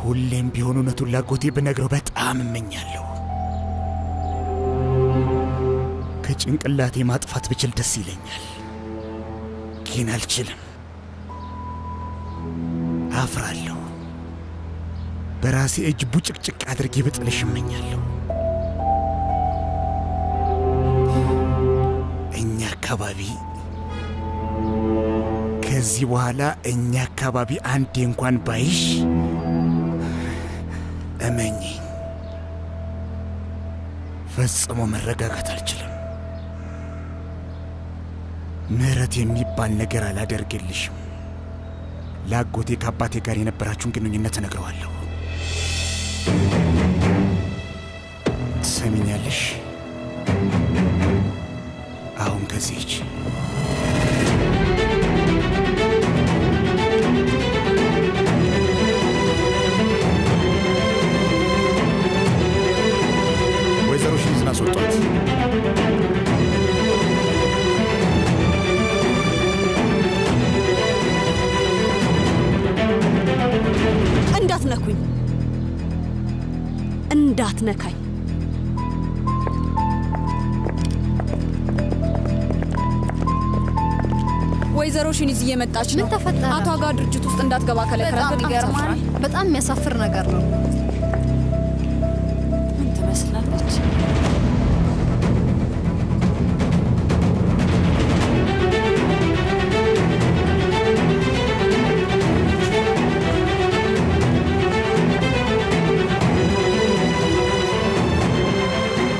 ሁሌም ቢሆን እውነቱን ላጎቴ ብነግረው በጣም እመኛለሁ። ከጭንቅላቴ ማጥፋት ብችል ደስ ይለኛል፣ ግን አልችልም። አፍራለሁ። በራሴ እጅ ቡጭቅጭቅ አድርጌ ብጥልሽ እመኛለሁ። እኛ አካባቢ ከዚህ በኋላ እኛ አካባቢ አንዴ እንኳን ባይሽ እመኚኝ፣ ፈጽሞ መረጋጋት አልችልም። ምህረት የሚባል ነገር አላደርግልሽም። ላጎቴ ከአባቴ ጋር የነበራችሁን ግንኙነት እነግረዋለሁ። ትሰሚኛለሽ? አሁን ከዚህ ሂጂ። ወይዘሮ ሽኒዝን አስወጧት። እንዳትነኩኝ፣ እንዳትነካኝ። ወይዘሮ ሽኒዝ እየመጣች ነው። ምን ተፈጠረ? አቶ አጋ ድርጅት ውስጥ እንዳትገባ ከለከላት። ይገርማል። በጣም የሚያሳፍር ነገር ነው። ምን ትመስላለች?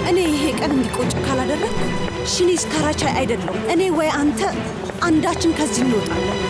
እኔ ይሄ ቀን እንዲቆጭ ካላደረግ ሽኒዝ ካራቻይ አይደለም። እኔ ወይ አንተ አንዳችን ከዚህ እንወጣለን።